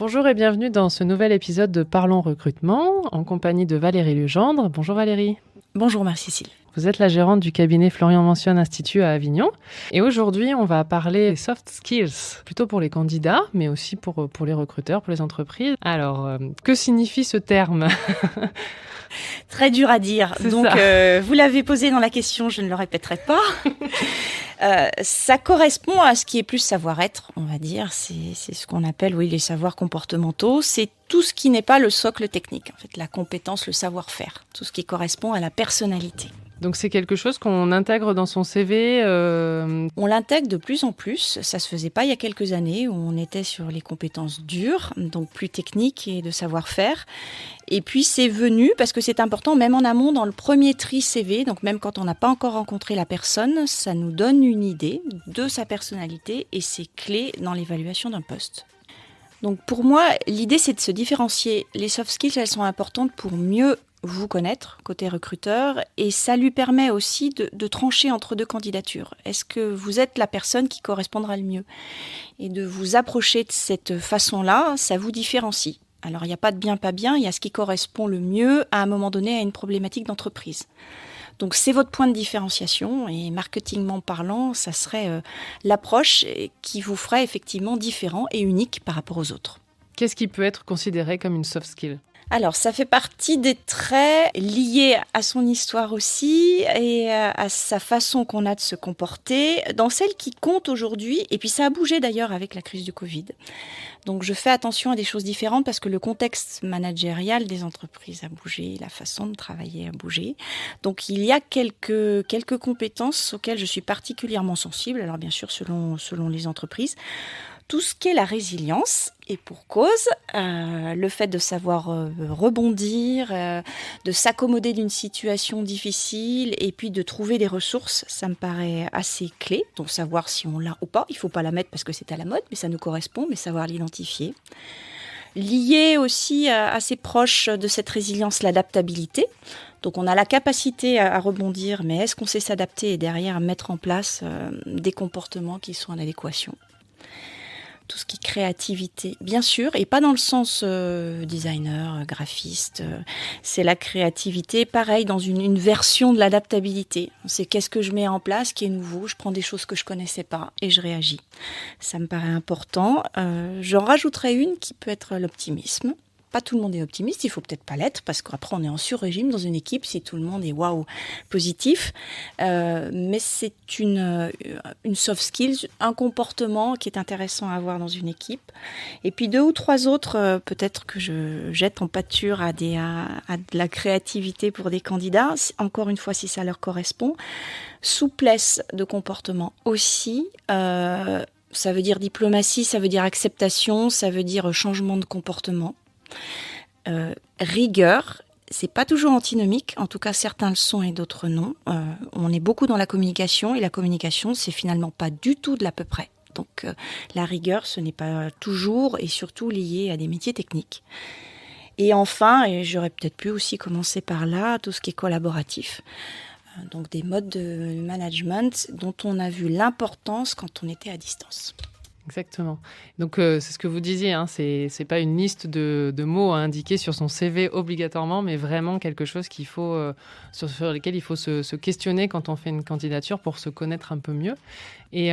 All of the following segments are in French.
Bonjour et bienvenue dans ce nouvel épisode de Parlons recrutement en compagnie de Valérie Legendre. Bonjour Valérie. Bonjour Marie-Cécile. Vous êtes la gérante du cabinet Florian Mention Institut à Avignon. Et aujourd'hui, on va parler des soft skills, plutôt pour les candidats, mais aussi pour les recruteurs, pour les entreprises. Alors, que signifie ce terme ? Très dur à dire. Donc, vous l'avez posé dans la question, je ne le répéterai pas. Ça correspond à ce qui est plus savoir-être, on va dire. C'est ce qu'on appelle, les savoirs comportementaux. C'est tout ce qui n'est pas le socle technique, en fait, la compétence, le savoir-faire, tout ce qui correspond à la personnalité. Donc c'est quelque chose qu'on intègre dans son CV On l'intègre de plus en plus. Ça se faisait pas il y a quelques années où on était sur les compétences dures, donc plus techniques et de savoir-faire. Et puis c'est venu parce que c'est important, même en amont, dans le premier tri CV, donc même quand on n'a pas encore rencontré la personne, ça nous donne une idée de sa personnalité et c'est clé dans l'évaluation d'un poste. Donc pour moi, l'idée c'est de se différencier. Les soft skills, elles sont importantes pour mieux vous connaître, côté recruteur, et ça lui permet aussi de trancher entre deux candidatures. Est-ce que vous êtes la personne qui correspondra le mieux ? Et de vous approcher de cette façon-là, ça vous différencie. Alors, il n'y a pas de bien, pas bien, il y a ce qui correspond le mieux à un moment donné à une problématique d'entreprise. Donc, c'est votre point de différenciation et marketingment parlant, ça serait l'approche qui vous ferait effectivement différent et unique par rapport aux autres. Qu'est-ce qui peut être considéré comme une soft skill ? Alors, ça fait partie des traits liés à son histoire aussi et à sa façon qu'on a de se comporter, dans celle qui compte aujourd'hui. Et puis, ça a bougé d'ailleurs avec la crise du Covid. Donc, je fais attention à des choses différentes parce que le contexte managérial des entreprises a bougé, la façon de travailler a bougé. Donc, il y a quelques compétences auxquelles je suis particulièrement sensible. Alors, bien sûr, selon les entreprises. Tout ce qui est la résilience, et pour cause, le fait de savoir rebondir, de s'accommoder d'une situation difficile et puis de trouver des ressources, ça me paraît assez clé. Donc savoir si on l'a ou pas, il ne faut pas la mettre parce que c'est à la mode, mais ça nous correspond, mais savoir l'identifier. Lié aussi assez proche de cette résilience, l'adaptabilité. Donc on a la capacité à rebondir, mais est-ce qu'on sait s'adapter et derrière mettre en place des comportements qui sont en adéquation ? Tout ce qui est créativité, bien sûr, et pas dans le sens designer, graphiste. C'est la créativité, pareil, dans une version de l'adaptabilité. C'est qu'est-ce que je mets en place qui est nouveau. Je prends des choses que je connaissais pas et je réagis. Ça me paraît important. J'en rajouterai une qui peut être l'optimisme. Pas tout le monde est optimiste, il faut peut-être pas l'être parce qu'après on est en sur-régime dans une équipe si tout le monde est waouh positif. Mais c'est une soft skills, un comportement qui est intéressant à avoir dans une équipe. Et puis 2 ou 3 autres, peut-être que je jette en pâture à de la créativité pour des candidats. Encore une fois, si ça leur correspond. Souplesse de comportement aussi. Ça veut dire diplomatie, ça veut dire acceptation, ça veut dire changement de comportement. Rigueur, c'est pas toujours antinomique, en tout cas certains le sont et d'autres non. On est beaucoup dans la communication et la communication c'est finalement pas du tout de l'à peu près. Donc la rigueur ce n'est pas toujours et surtout lié à des métiers techniques. Et enfin, et j'aurais peut-être pu aussi commencer par là, tout ce qui est collaboratif. Donc des modes de management dont on a vu l'importance quand on était à distance. Exactement. Donc, c'est ce que vous disiez, hein, c'est pas une liste de mots à indiquer sur son CV obligatoirement, mais vraiment quelque chose qu'il faut, sur lesquels il faut se questionner quand on fait une candidature pour se connaître un peu mieux. Et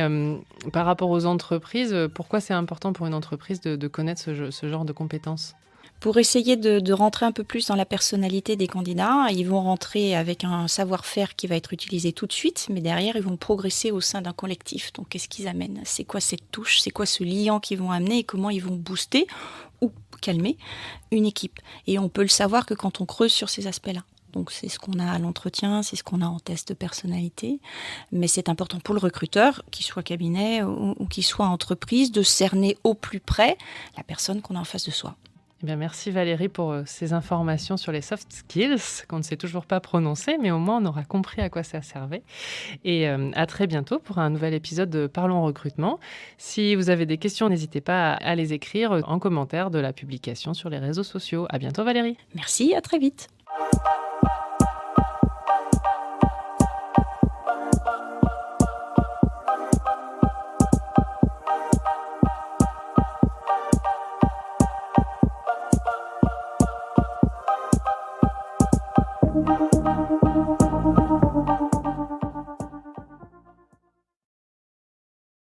par rapport aux entreprises, pourquoi c'est important pour une entreprise de connaître ce genre de compétences ? Pour essayer de rentrer un peu plus dans la personnalité des candidats, ils vont rentrer avec un savoir-faire qui va être utilisé tout de suite, mais derrière, ils vont progresser au sein d'un collectif. Donc, qu'est-ce qu'ils amènent ? C'est quoi cette touche ? C'est quoi ce liant qu'ils vont amener et comment ils vont booster ou calmer une équipe ? Et on peut le savoir que quand on creuse sur ces aspects-là. Donc, c'est ce qu'on a à l'entretien, c'est ce qu'on a en test de personnalité. Mais c'est important pour le recruteur, qu'il soit cabinet ou qu'il soit entreprise, de cerner au plus près la personne qu'on a en face de soi. Eh bien, merci Valérie pour ces informations sur les soft skills qu'on ne sait toujours pas prononcer, mais au moins on aura compris à quoi ça servait. Et à très bientôt pour un nouvel épisode de Parlons recrutement. Si vous avez des questions, n'hésitez pas à les écrire en commentaire de la publication sur les réseaux sociaux. À bientôt Valérie. Merci, à très vite. bientôt.